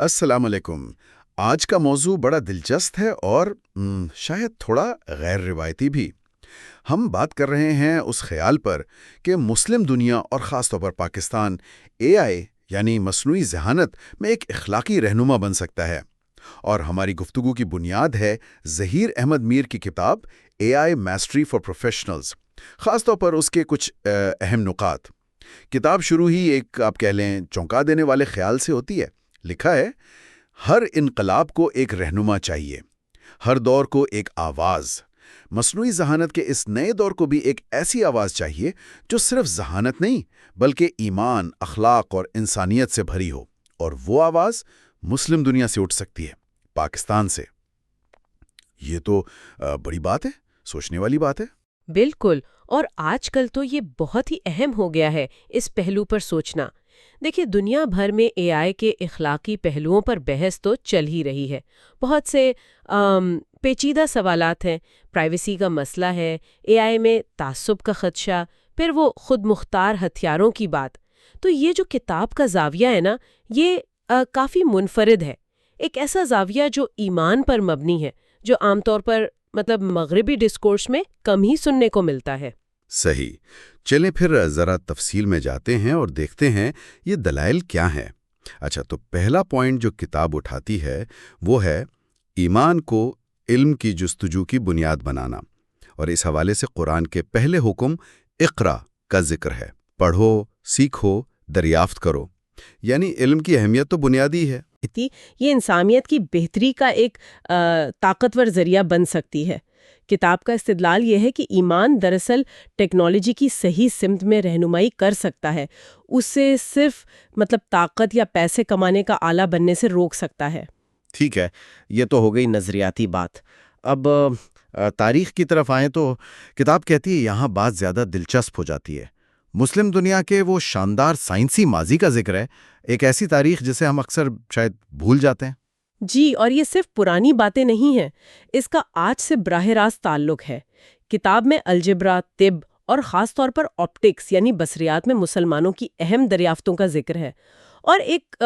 السلام علیکم۔ آج کا موضوع بڑا دلچسپ ہے اور شاید تھوڑا غیر روایتی بھی۔ ہم بات کر رہے ہیں اس خیال پر کہ مسلم دنیا اور خاص طور پر پاکستان اے آئی یعنی مصنوعی ذہانت میں ایک اخلاقی رہنما بن سکتا ہے۔ اور ہماری گفتگو کی بنیاد ہے ظہیر احمد میر کی کتاب اے آئی میسٹری فار پروفیشنلز، خاص طور پر اس کے کچھ اہم نکات۔ کتاب شروع ہی ایک آپ کہہ لیں چونکا دینے والے خیال سے ہوتی ہے۔ لکھا ہے، ہر انقلاب کو ایک رہنما چاہیے، ہر دور کو ایک آواز۔ مصنوعی ذہانت کے اس نئے دور کو بھی ایک ایسی آواز چاہیے جو صرف ذہانت نہیں بلکہ ایمان، اخلاق اور انسانیت سے بھری ہو، اور وہ آواز مسلم دنیا سے اٹھ سکتی ہے، پاکستان سے۔ یہ تو بڑی بات ہے، سوچنے والی بات ہے۔ بالکل، اور آج کل تو یہ بہت ہی اہم ہو گیا ہے اس پہلو پر سوچنا۔ دیکھیں، دنیا بھر میں اے آئی کے اخلاقی پہلوؤں پر بحث تو چل ہی رہی ہے۔ بہت سے پیچیدہ سوالات ہیں، پرائیویسی کا مسئلہ ہے، اے آئی میں تعصب کا خدشہ، پھر وہ خود مختار ہتھیاروں کی بات۔ تو یہ جو کتاب کا زاویہ ہے نا، یہ کافی منفرد ہے، ایک ایسا زاویہ جو ایمان پر مبنی ہے، جو عام طور پر مغربی ڈسکورس میں کم ہی سننے کو ملتا ہے۔ صحیح، چلیں پھر ذرا تفصیل میں جاتے ہیں اور دیکھتے ہیں یہ دلائل کیا ہیں۔ اچھا، تو پہلا پوائنٹ جو کتاب اٹھاتی ہے وہ ہے ایمان کو علم کی جستجو کی بنیاد بنانا، اور اس حوالے سے قرآن کے پہلے حکم اقرا کا ذکر ہے۔ پڑھو، سیکھو، دریافت کرو، یعنی علم کی اہمیت تو بنیادی ہے۔ یہ انسانیت کی بہتری کا ایک طاقتور ذریعہ بن سکتی ہے۔ کتاب کا استدلال یہ ہے کہ ایمان دراصل ٹیکنالوجی کی صحیح سمت میں رہنمائی کر سکتا ہے، اسے صرف طاقت یا پیسے کمانے کا آلہ بننے سے روک سکتا ہے۔ ٹھیک ہے، یہ تو ہو گئی نظریاتی بات۔ اب تاریخ کی طرف آئیں تو کتاب کہتی ہے یہاں بات زیادہ دلچسپ ہو جاتی ہے۔ مسلم دنیا کے وہ شاندار سائنسی ماضی کا ذکر ہے، ایک ایسی تاریخ جسے ہم اکثر شاید بھول جاتے ہیں۔ جی، اور یہ صرف پرانی باتیں نہیں ہیں، اس کا آج سے براہ راست تعلق ہے۔ کتاب میں الجبرا، طب اور خاص طور پر آپٹکس یعنی بصریات میں مسلمانوں کی اہم دریافتوں کا ذکر ہے۔ اور ایک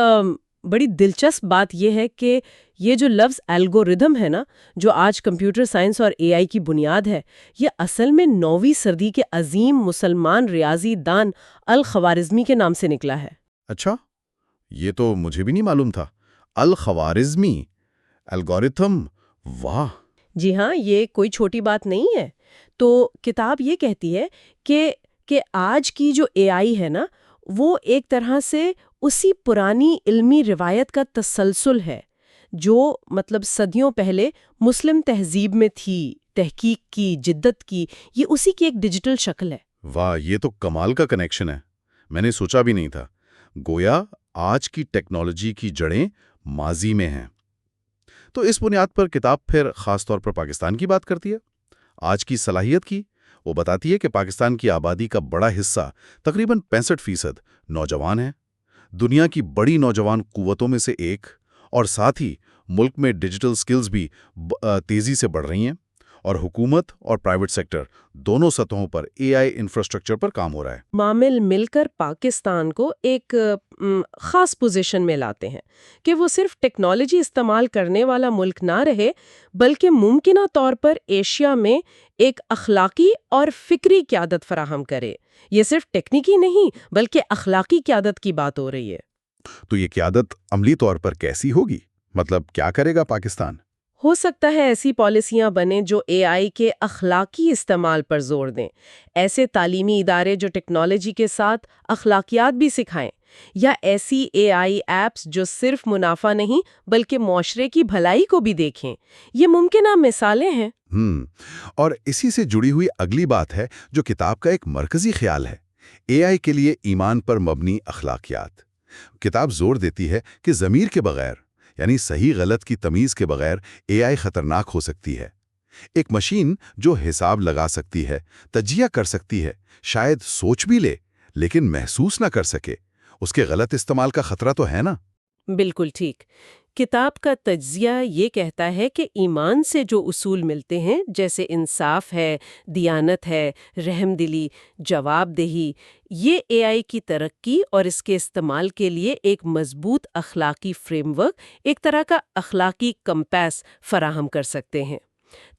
بڑی دلچسپ بات یہ ہے کہ یہ جو لفظ الگوریدم ہے نا، جو آج کمپیوٹر سائنس اور اے آئی کی بنیاد ہے، یہ اصل میں 9ویں صدی کے عظیم مسلمان ریاضی دان الخوارزمی کے نام سے نکلا ہے۔ اچھا، یہ تو مجھے بھی نہیں معلوم تھا۔ الخوارزمی الگوریتھم، واہ! جی ہاں، یہ کوئی چھوٹی بات نہیں ہے۔ تو کتاب یہ کہتی ہے کہ آج کی جو اے آئی ہے نا، وہ ایک طرح سے اسی پرانی علمی روایت کا تسلسل ہے جو صدیوں پہلے مسلم تہذیب میں تھی، تحقیق کی، جدت کی، یہ اسی کی ایک ڈیجیٹل شکل ہے۔ واہ، یہ تو کمال کا کنیکشن ہے، میں نے سوچا بھی نہیں تھا۔ گویا آج کی ٹیکنالوجی کی جڑیں ماضی میں ہیں۔ تو اس بنیاد پر کتاب پھر خاص طور پر پاکستان کی بات کرتی ہے، آج کی صلاحیت کی۔ وہ بتاتی ہے کہ پاکستان کی آبادی کا بڑا حصہ، تقریباً 65% نوجوان ہیں، دنیا کی بڑی نوجوان قوتوں میں سے ایک، اور ساتھ ہی ملک میں ڈیجیٹل سکلز بھی تیزی سے بڑھ رہی ہیں، اور حکومت اور پرائیویٹ سیکٹر دونوں سطحوں پر اے آئی انفراسٹرکچر پر کام ہو رہا ہے۔ معامل مل کر پاکستان کو ایک خاص پوزیشن میں لاتے ہیں کہ وہ صرف ٹیکنالوجی استعمال کرنے والا ملک نہ رہے، بلکہ ممکنہ طور پر ایشیا میں ایک اخلاقی اور فکری قیادت فراہم کرے۔ یہ صرف ٹیکنیکی نہیں بلکہ اخلاقی قیادت کی بات ہو رہی ہے۔ تو یہ قیادت عملی طور پر کیسی ہوگی؟ کیا کرے گا پاکستان؟ ہو سکتا ہے ایسی پالیسیاں بنیں جو اے آئی کے اخلاقی استعمال پر زور دیں، ایسے تعلیمی ادارے جو ٹیکنالوجی کے ساتھ اخلاقیات بھی سکھائیں، یا ایسی اے آئی ایپس جو صرف منافع نہیں بلکہ معاشرے کی بھلائی کو بھی دیکھیں۔ یہ ممکنہ مثالیں ہیں۔ اور اسی سے جڑی ہوئی اگلی بات ہے جو کتاب کا ایک مرکزی خیال ہے، اے آئی کے لیے ایمان پر مبنی اخلاقیات۔ کتاب زور دیتی ہے کہ ضمیر کے بغیر، یعنی صحیح غلط کی تمیز کے بغیر، اے آئی خطرناک ہو سکتی ہے۔ ایک مشین جو حساب لگا سکتی ہے، تجزیہ کر سکتی ہے، شاید سوچ بھی لے، لیکن محسوس نہ کر سکے، اس کے غلط استعمال کا خطرہ تو ہے نا؟ بالکل ٹھیک۔ کتاب کا تجزیہ یہ کہتا ہے کہ ایمان سے جو اصول ملتے ہیں، جیسے انصاف ہے، دیانت ہے، رحم دلی، جواب دہی، یہ اے آئی کی ترقی اور اس کے استعمال کے لیے ایک مضبوط اخلاقی فریم ورک، ایک طرح کا اخلاقی کمپاس فراہم کر سکتے ہیں،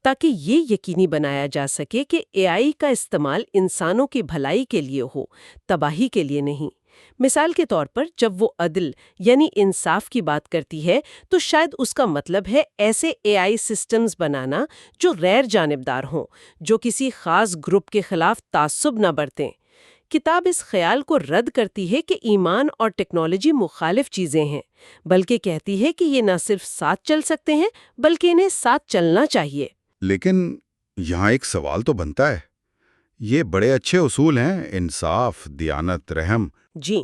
تاکہ یہ یقینی بنایا جا سکے کہ اے آئی کا استعمال انسانوں کی بھلائی کے لیے ہو، تباہی کے لیے نہیں۔ مثال کے طور پر جب وہ عدل یعنی انصاف کی بات کرتی ہے تو شاید اس کا مطلب ہے ایسے اے آئی سسٹمز بنانا جو غیر جانبدار ہوں، جو کسی خاص گروپ کے خلاف تعصب نہ برتیں۔ کتاب اس خیال کو رد کرتی ہے کہ ایمان اور ٹیکنالوجی مخالف چیزیں ہیں، بلکہ کہتی ہے کہ یہ نہ صرف ساتھ چل سکتے ہیں بلکہ انہیں ساتھ چلنا چاہیے۔ لیکن یہاں ایک سوال تو بنتا ہے، یہ بڑے اچھے اصول ہیں، انصاف، دیانت، رحم، جی،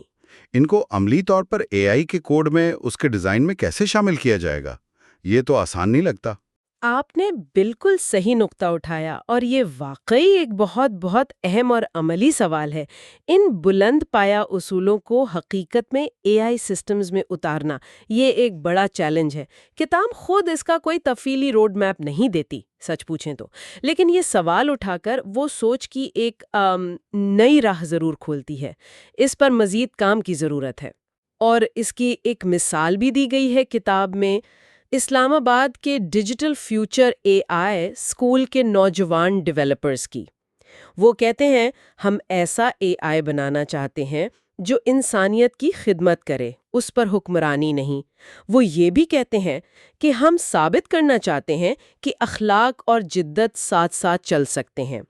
ان کو عملی طور پر اے آئی کے کوڈ میں، اس کے ڈیزائن میں کیسے شامل کیا جائے گا؟ یہ تو آسان نہیں لگتا۔ آپ نے بالکل صحیح نقطہ اٹھایا، اور یہ واقعی ایک بہت بہت اہم اور عملی سوال ہے۔ ان بلند پایا اصولوں کو حقیقت میں اے آئی سسٹمز میں اتارنا یہ ایک بڑا چیلنج ہے۔ کتاب خود اس کا کوئی تفصیلی روڈ میپ نہیں دیتی، سچ پوچھیں تو، لیکن یہ سوال اٹھا کر وہ سوچ کی ایک نئی راہ ضرور کھولتی ہے۔ اس پر مزید کام کی ضرورت ہے، اور اس کی ایک مثال بھی دی گئی ہے کتاب میں، اسلام آباد کے ڈیجیٹل فیوچر اے آئی اسکول کے نوجوان ڈیولپرز کی۔ وہ کہتے ہیں ہم ایسا اے آئی بنانا چاہتے ہیں جو انسانیت کی خدمت کرے، اس پر حکمرانی نہیں۔ وہ یہ بھی کہتے ہیں کہ ہم ثابت کرنا چاہتے ہیں کہ اخلاق اور جدت ساتھ ساتھ چل سکتے ہیں۔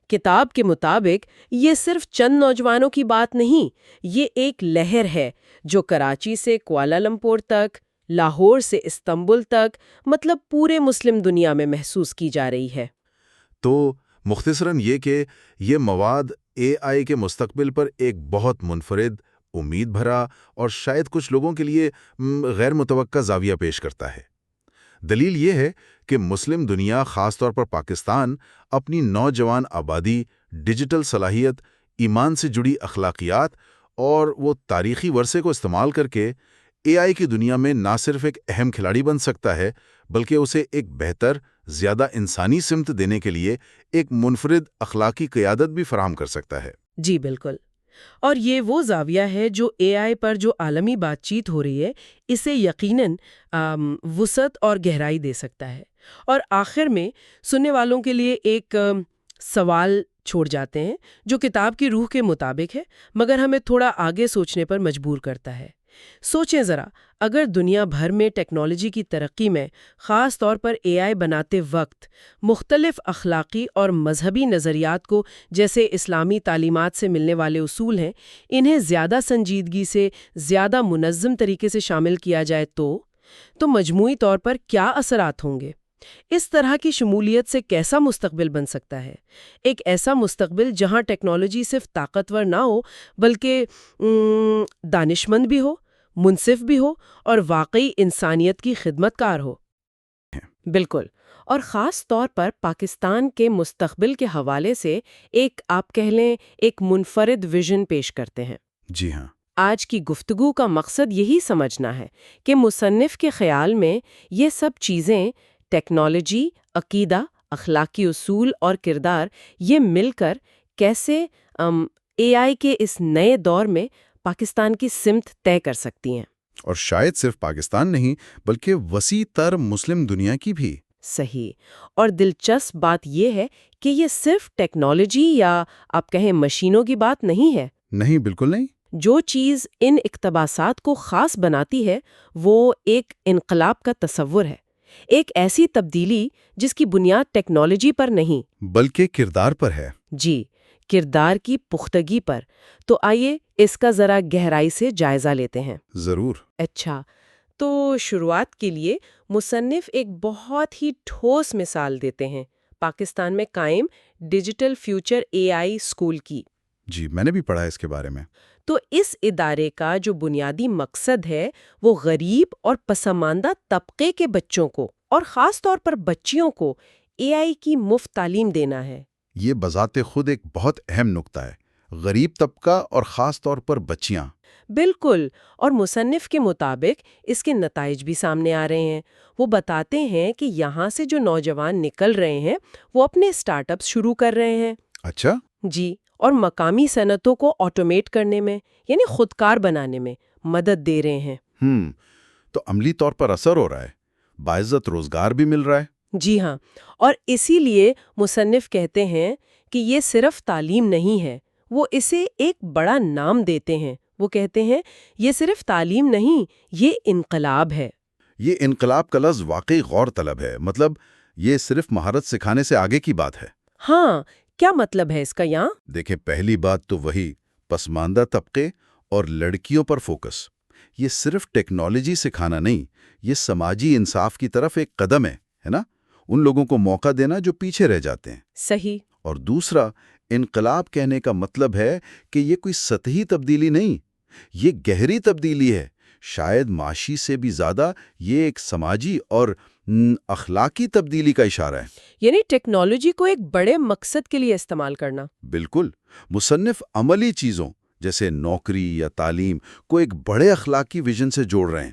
کتاب کے مطابق یہ صرف چند نوجوانوں کی بات نہیں، یہ ایک لہر ہے جو کراچی سے کوالالمپور تک، لاہور سے استنبول تک، مطلب پورے مسلم دنیا میں محسوس کی جا رہی ہے۔ تو مختصراً یہ کہ یہ مواد اے آئی کے مستقبل پر ایک بہت منفرد، امید بھرا اور شاید کچھ لوگوں کے لیے غیر متوقع زاویہ پیش کرتا ہے۔ دلیل یہ ہے کہ مسلم دنیا، خاص طور پر پاکستان، اپنی نوجوان آبادی، ڈیجیٹل صلاحیت، ایمان سے جڑی اخلاقیات اور وہ تاریخی ورثے کو استعمال کر کے اے آئی کی دنیا میں نہ صرف ایک اہم کھلاڑی بن سکتا ہے، بلکہ اسے ایک بہتر، زیادہ انسانی سمت دینے کے لیے ایک منفرد اخلاقی قیادت بھی فراہم کر سکتا ہے۔ جی بالکل، اور یہ وہ زاویہ ہے جو اے آئی پر جو عالمی بات چیت ہو رہی ہے اسے یقیناً وسعت اور گہرائی دے سکتا ہے۔ اور آخر میں سننے والوں کے لیے ایک سوال چھوڑ جاتے ہیں جو کتاب کی روح کے مطابق ہے، مگر ہمیں تھوڑا آگے سوچنے پر مجبور کرتا ہے۔ سوچیں ذرا، اگر دنیا بھر میں ٹیکنالوجی کی ترقی میں، خاص طور پر اے آئی بناتے وقت، مختلف اخلاقی اور مذہبی نظریات کو، جیسے اسلامی تعلیمات سے ملنے والے اصول ہیں، انہیں زیادہ سنجیدگی سے، زیادہ منظم طریقے سے شامل کیا جائے تو مجموعی طور پر کیا اثرات ہوں گے؟ اس طرح کی شمولیت سے کیسا مستقبل بن سکتا ہے؟ ایک ایسا مستقبل جہاں ٹیکنالوجی صرف طاقتور نہ ہو بلکہ دانشمند بھی ہو، منصف بھی ہو اور واقعی انسانیت کی خدمت کار ہو۔ بالکل، اور خاص طور پر پاکستان کے مستقبل کے حوالے سے ایک، آپ کہہ لیں، ایک منفرد ویژن پیش کرتے ہیں۔ جی ہاں، آج کی گفتگو کا مقصد یہی سمجھنا ہے کہ مصنف کے خیال میں یہ سب چیزیں، ٹیکنالوجی، عقیدہ، اخلاقی اصول اور کردار، یہ مل کر کیسے اے آئی کے اس نئے دور میں پاکستان کی سمت طے کر سکتی ہیں۔ اور شاید صرف پاکستان نہیں بلکہ وسیع تر مسلم دنیا کی بھی۔ صحیح، اور دلچسپ بات یہ ہے کہ یہ صرف ٹیکنالوجی یا آپ کہیں مشینوں کی بات نہیں ہے۔ نہیں، بالکل نہیں۔ جو چیز ان اقتباسات کو خاص بناتی ہے وہ ایک انقلاب کا تصور ہے، ایک ایسی تبدیلی جس کی بنیاد ٹیکنالوجی پر نہیں بلکہ کردار پر ہے۔ جی، کردار کی پختگی پر۔ تو آئیے اس کا ذرا گہرائی سے جائزہ لیتے ہیں۔ ضرور۔ اچھا، تو شروعات کے لیے مصنف ایک بہت ہی ٹھوس مثال دیتے ہیں پاکستان میں قائم ڈیجیٹل فیوچر اے آئی اسکول کی۔ جی، میں نے بھی پڑھا ہے اس کے بارے میں۔ تو اس ادارے کا جو بنیادی مقصد ہے وہ غریب اور پسماندہ طبقے کے بچوں کو، اور خاص طور پر بچیوں کو، اے آئی کی مفت تعلیم دینا ہے۔ یہ بذات خود ایک بہت اہم نقطہ ہے، غریب طبقہ اور خاص طور پر بچیاں۔ بالکل، اور مصنف کے مطابق اس کے نتائج بھی سامنے آ رہے ہیں۔ وہ بتاتے ہیں کہ یہاں سے جو نوجوان نکل رہے ہیں وہ اپنے اسٹارٹ اپس شروع کر رہے ہیں۔ اچھا، جی، اور مقامی صنعتوں کو آٹومیٹ کرنے میں یعنی خودکار بنانے میں مدد دے رہے ہیں۔ تو عملی طور پر اثر ہو رہا ہے، باعزت روزگار بھی مل رہا ہے۔ جی ہاں، اور اسی لیے مصنف کہتے ہیں کہ یہ صرف تعلیم نہیں ہے، وہ اسے ایک بڑا نام دیتے ہیں۔ وہ کہتے ہیں یہ صرف تعلیم نہیں، یہ انقلاب ہے۔ یہ انقلاب کا لفظ واقعی غور طلب ہے، مطلب یہ صرف مہارت سکھانے سے آگے کی بات ہے۔ ہاں، کیا مطلب ہے اس کا یہاں؟ دیکھیں، پہلی بات تو وہی پسماندہ طبقے اور لڑکیوں پر فوکس۔ یہ صرف ٹیکنالوجی سکھانا نہیں، یہ سماجی انصاف کی طرف ایک قدم ہے نا؟ ان لوگوں کو موقع دینا جو پیچھے رہ جاتے ہیں۔ صحیح۔ اور دوسرا، انقلاب کہنے کا مطلب ہے کہ یہ کوئی سطحی تبدیلی نہیں، یہ گہری تبدیلی ہے۔ شاید معاشی سے بھی زیادہ یہ ایک سماجی اور اخلاقی تبدیلی کا اشارہ ہے۔ یعنی ٹیکنالوجی کو ایک بڑے مقصد کے لیے استعمال کرنا۔ بالکل، مصنف عملی چیزوں جیسے نوکری یا تعلیم کو ایک بڑے اخلاقی ویژن سے جوڑ رہے ہیں۔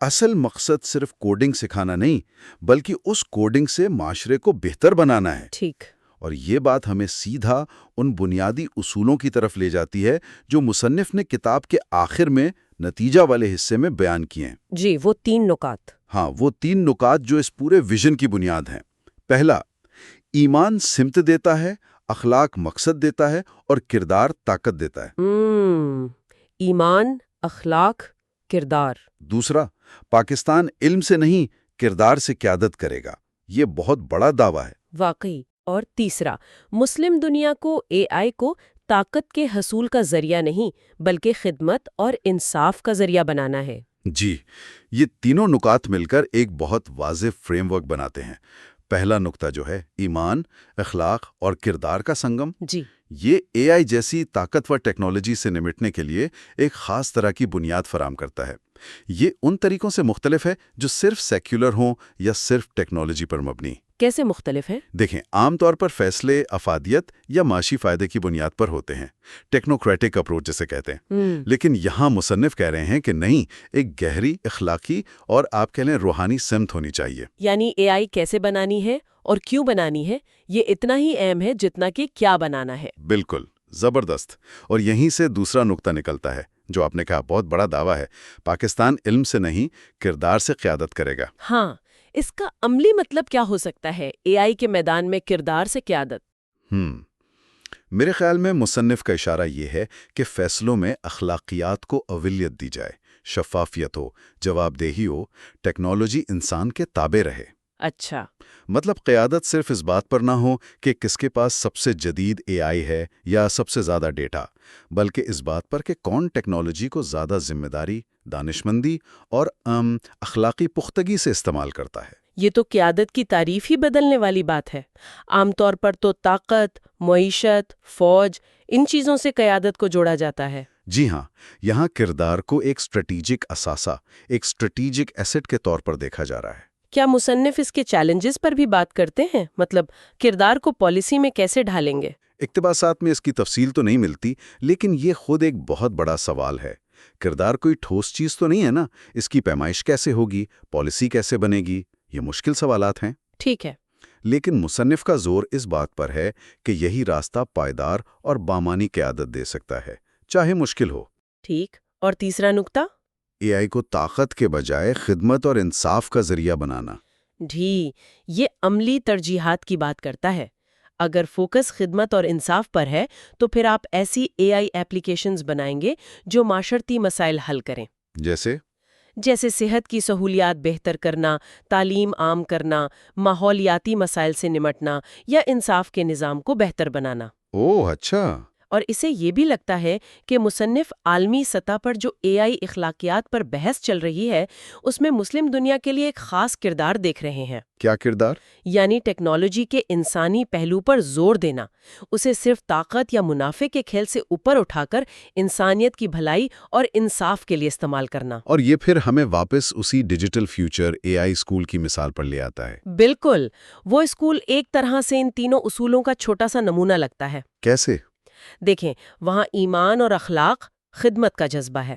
اصل مقصد صرف کوڈنگ سکھانا نہیں، بلکہ اس کوڈنگ سے معاشرے کو بہتر بنانا ہے۔ ٹھیک۔ اور یہ بات ہمیں سیدھا ان بنیادی اصولوں کی طرف لے جاتی ہے جو مصنف نے کتاب کے آخر میں نتیجہ والے حصے میں بیان کیے ہیں۔ جی، وہ 3 نکات۔ ہاں، وہ 3 نکات جو اس پورے ویژن کی بنیاد ہیں۔ پہلا، ایمان سمت دیتا ہے، اخلاق مقصد دیتا ہے اور کردار طاقت دیتا ہے۔ ایمان، اخلاق، کردار۔ دوسرا، پاکستان علم سے نہیں کردار سے قیادت کرے گا۔ یہ بہت بڑا دعویٰ ہے۔ واقعی۔ اور تیسرا، مسلم دنیا کو اے آئی کو طاقت کے حصول کا ذریعہ نہیں بلکہ خدمت اور انصاف کا ذریعہ بنانا ہے۔ جی، یہ تینوں نکات مل کر ایک بہت واضح فریم ورک بناتے ہیں۔ پہلا نکتہ جو ہے ایمان، اخلاق اور کردار کا سنگم، جی، یہ اے آئی جیسی طاقتور ٹیکنالوجی سے نمٹنے کے لیے ایک خاص طرح کی بنیاد فراہم کرتا ہے۔ یہ ان طریقوں سے مختلف ہے جو صرف سیکولر ہوں یا صرف ٹیکنالوجی پر مبنی۔ کیسے مختلف ہے؟ دیکھیں، عام طور پر فیصلے افادیت یا معاشی فائدے کی بنیاد پر ہوتے ہیں، ٹیکنوکریٹک اپروچ جسے کہتے ہیں۔ لیکن یہاں مصنف کہہ رہے ہیں کہ نہیں، ایک گہری اخلاقی اور آپ کہہ لیں روحانی سمت ہونی چاہیے۔ یعنی اے آئی کیسے بنانی ہے اور کیوں بنانی ہے یہ اتنا ہی اہم ہے جتنا کہ کیا بنانا ہے۔ بالکل، زبردست۔ اور یہیں سے دوسرا نقطہ نکلتا ہے جو آپ نے کہا بہت بڑا دعویٰ ہے، پاکستان علم سے نہیں کردار سے قیادت کرے گا۔ ہاں، اس کا عملی مطلب کیا ہو سکتا ہے اے آئی کے میدان میں کردار سے قیادت؟ میرے خیال میں مصنف کا اشارہ یہ ہے کہ فیصلوں میں اخلاقیات کو اولویت دی جائے، شفافیت ہو، جواب دہی ہو، ٹیکنالوجی انسان کے تابع رہے۔ اچھا۔ مطلب قیادت صرف اس بات پر نہ ہو کہ کس کے پاس سب سے جدید اے آئی ہے یا سب سے زیادہ ڈیٹا، بلکہ اس بات پر کہ کون ٹیکنالوجی کو زیادہ ذمہ داری، دانشمندی اور اخلاقی پختگی سے استعمال کرتا ہے۔ یہ تو قیادت کی تعریف ہی بدلنے والی بات ہے۔ عام طور پر تو طاقت، معیشت، فوج، ان چیزوں سے قیادت کو جوڑا جاتا ہے۔ جی ہاں، یہاں کردار کو ایک اسٹریٹجک اثاثہ، ایک اسٹریٹجک ایسٹ کے طور پر دیکھا جا رہا ہے۔ کیا مصنف اس کے چیلنجز پر بھی بات کرتے ہیں؟ مطلب کردار کو پالیسی میں کیسے ڈھالیں گے؟ اقتباسات میں اس کی تفصیل تو نہیں ملتی، لیکن یہ خود ایک بہت بڑا سوال ہے۔ کردار کوئی ٹھوس چیز تو نہیں ہے نا، اس کی پیمائش کیسے ہوگی، پالیسی کیسے بنے گی، یہ مشکل سوالات ہیں۔ ٹھیک ہے۔ لیکن مصنف کا زور اس بات پر ہے کہ یہی راستہ پائیدار اور بامانی قیادت دے سکتا ہے، چاہے مشکل ہو۔ ٹھیک۔ اور تیسرا نکتہ؟ اے آئی کو طاقت کے بجائے خدمت اور انصاف کا ذریعہ بنانا۔ یہ عملی ترجیحات کی بات کرتا ہے۔ اگر فوکس خدمت اور انصاف پر ہے تو پھر آپ ایسی اے آئی ایپلیکیشنز بنائیں گے جو معاشرتی مسائل حل کریں، جیسے صحت کی سہولیات بہتر کرنا، تعلیم عام کرنا، ماحولیاتی مسائل سے نمٹنا یا انصاف کے نظام کو بہتر بنانا۔ اوہ اچھا۔ اور اسے یہ بھی لگتا ہے کہ مصنف عالمی سطح پر جو اے آئی اخلاقیات پر بحث چل رہی ہے اس میں مسلم دنیا کے لیے ایک خاص کردار دیکھ رہے ہیں۔ کیا کردار؟ یعنی ٹیکنالوجی کے انسانی پہلو پر زور دینا، اسے صرف طاقت یا منافع کے کھیل سے اوپر اٹھا کر انسانیت کی بھلائی اور انصاف کے لیے استعمال کرنا۔ اور یہ پھر ہمیں واپس اسی ڈیجیٹل فیوچر اے آئی اسکول کی مثال پر لے آتا ہے۔ بالکل، وہ اسکول ایک طرح سے ان تینوں اصولوں کا چھوٹا سا نمونہ لگتا ہے۔ کیسے؟ دیکھیں، وہاں ایمان اور اخلاق خدمت کا جذبہ ہے،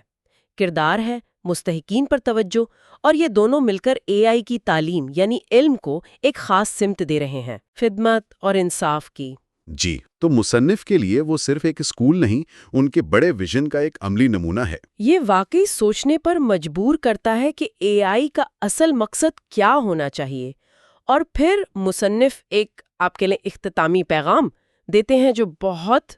کردار ہے مستحقین پر توجہ، اور یہ دونوں مل کر اے آئی کی تعلیم یعنی علم کو ایک خاص سمت دے رہے ہیں، خدمت اور انصاف کی۔ جی، تو مصنف کے لیے وہ صرف ایک اسکول نہیں، ان کے بڑے ویژن کا ایک عملی نمونہ ہے۔ یہ واقعی سوچنے پر مجبور کرتا ہے کہ اے آئی کا اصل مقصد کیا ہونا چاہیے، اور پھر مصنف ایک آپ کے لیے اختتامی پیغام دیتے ہیں جو بہت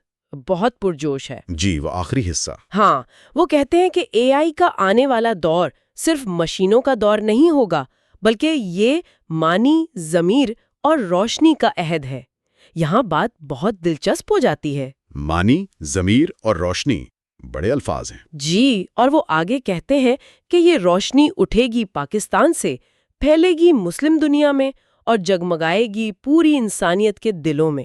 بہت پرجوش ہے۔ جی، وہ آخری حصہ۔ ہاں، وہ کہتے ہیں کہ اے آئی کا آنے والا دور صرف مشینوں کا دور نہیں ہوگا، بلکہ یہ معنی، ضمیر اور روشنی کا عہد ہے۔ یہاں بات بہت دلچسپ ہو جاتی ہے۔ معنی، ضمیر اور روشنی بڑے الفاظ ہیں۔ جی، اور وہ آگے کہتے ہیں کہ یہ روشنی اٹھے گی پاکستان سے، پھیلے گی مسلم دنیا میں اور جگمگائے گی پوری انسانیت کے دلوں میں۔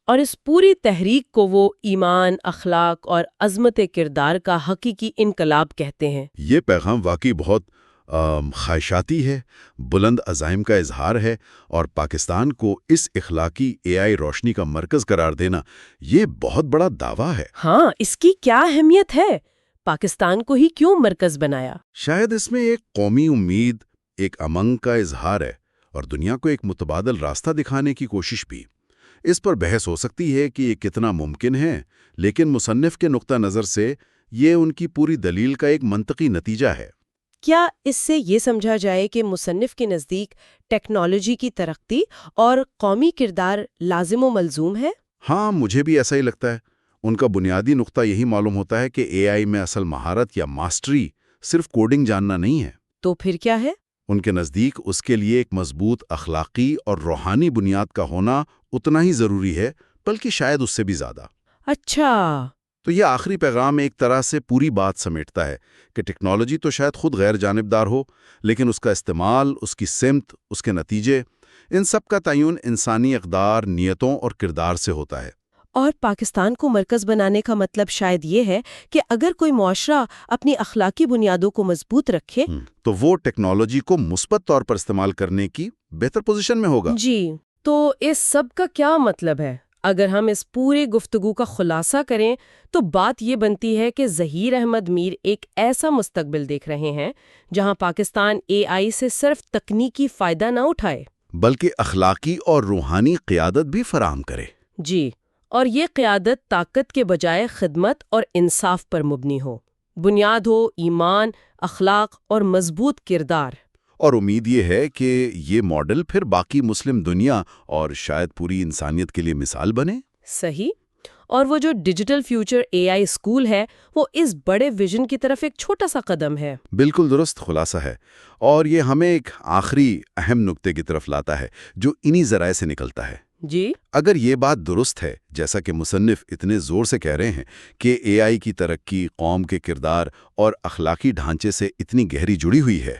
اور اس پوری تحریک کو وہ ایمان، اخلاق اور عظمت کردار کا حقیقی انقلاب کہتے ہیں۔ یہ پیغام واقعی بہت خواہشاتی ہے، بلند عزائم کا اظہار ہے، اور پاکستان کو اس اخلاقی اے آئی روشنی کا مرکز قرار دینا یہ بہت بڑا دعویٰ ہے۔ ہاں، اس کی کیا اہمیت ہے؟ پاکستان کو ہی کیوں مرکز بنایا؟ شاید اس میں ایک قومی امید، ایک امنگ کا اظہار ہے، اور دنیا کو ایک متبادل راستہ دکھانے کی کوشش بھی۔ اس پر بحث ہو سکتی ہے کہ یہ کتنا ممکن ہے، لیکن مصنف کے نقطہ نظر سے یہ ان کی پوری دلیل کا ایک منطقی نتیجہ ہے۔ کیا اس سے یہ سمجھا جائے کہ مصنف کے نزدیک ٹیکنالوجی کی ترقی اور قومی کردار لازم و ملزوم ہے؟ ہاں، مجھے بھی ایسا ہی لگتا ہے۔ ان کا بنیادی نقطہ یہی معلوم ہوتا ہے کہ اے آئی میں اصل مہارت یا ماسٹری صرف کوڈنگ جاننا نہیں ہے۔ تو پھر کیا ہے؟ ان کے نزدیک اس کے لیے ایک مضبوط اخلاقی اور روحانی بنیاد کا ہونا اتنا ہی ضروری ہے، بلکہ شاید اس سے بھی زیادہ۔ اچھا، تو یہ آخری پیغام ایک طرح سے پوری بات سمیٹتا ہے کہ ٹیکنالوجی تو شاید خود غیر جانبدار ہو، لیکن اس کا استعمال، اس کی سمت، اس کے نتیجے، ان سب کا تعین انسانی اقدار، نیتوں اور کردار سے ہوتا ہے۔ اور پاکستان کو مرکز بنانے کا مطلب شاید یہ ہے کہ اگر کوئی معاشرہ اپنی اخلاقی بنیادوں کو مضبوط رکھے تو وہ ٹیکنالوجی کو مثبت طور پر استعمال کرنے کی بہتر پوزیشن میں ہوگا۔ جی، تو اس سب کا کیا مطلب ہے؟ اگر ہم اس پورے گفتگو کا خلاصہ کریں تو بات یہ بنتی ہے کہ ظہیر احمد میر ایک ایسا مستقبل دیکھ رہے ہیں جہاں پاکستان اے آئی سے صرف تکنیکی فائدہ نہ اٹھائے بلکہ اخلاقی اور روحانی قیادت بھی فراہم کرے۔ جی، اور یہ قیادت طاقت کے بجائے خدمت اور انصاف پر مبنی ہو، بنیاد ہو ایمان، اخلاق اور مضبوط کردار۔ اور امید یہ ہے کہ یہ ماڈل پھر باقی مسلم دنیا اور شاید پوری انسانیت کے لیے مثال بنے۔ صحیح، اور وہ جو ڈیجیٹل فیوچر اے آئی اسکول ہے وہ اس بڑے ویژن کی طرف ایک چھوٹا سا قدم ہے۔ بالکل درست خلاصہ ہے، اور یہ ہمیں ایک آخری اہم نقطے کی طرف لاتا ہے جو انہی ذرائع سے نکلتا ہے۔ جی، اگر یہ بات درست ہے، جیسا کہ مصنف اتنے زور سے کہہ رہے ہیں کہ اے آئی کی ترقی قوم کے کردار اور اخلاقی ڈھانچے سے اتنی گہری جڑی ہوئی ہے،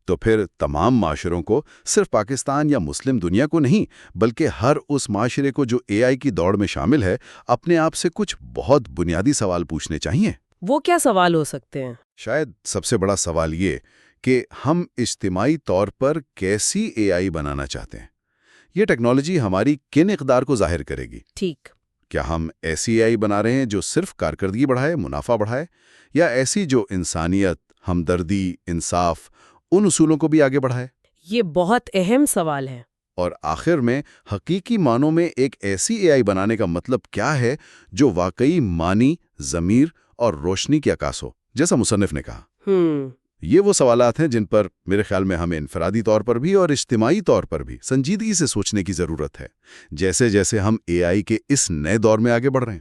تو پھر تمام معاشروں کو، صرف پاکستان یا مسلم دنیا کو نہیں، بلکہ ہر اس معاشرے کو جو اے آئی کی دوڑ میں شامل ہے، اپنے آپ سے کچھ بہت بنیادی سوال پوچھنے چاہیے۔ وہ کیا سوال ہو سکتے ہیں؟ شاید سب سے بڑا سوال یہ کہ ہم اجتماعی طور پر کیسی اے آئی بنانا چاہتے ہیں۔ یہ ٹیکنالوجی ہماری کن اقدار کو ظاہر کرے گی؟ ٹھیک، کیا ہم ایسی اے آئی بنا رہے ہیں جو صرف کارکردگی بڑھائے، منافع بڑھائے، یا ایسی جو انسانیت، ہمدردی، انصاف، ان اصولوں کو بھی آگے بڑھائے؟ یہ بہت اہم سوال ہے۔ اور آخر میں حقیقی معنوں میں ایک ایسی اے آئی بنانے کا مطلب کیا ہے جو واقعی معنی، ضمیر اور روشنی کی عکاس ہو، جیسا مصنف نے کہا۔ یہ وہ سوالات ہیں جن پر میرے خیال میں ہمیں انفرادی طور پر بھی اور اجتماعی طور پر بھی سنجیدگی سے سوچنے کی ضرورت ہے، جیسے جیسے ہم اے آئی کے اس نئے دور میں آگے بڑھ رہے ہیں۔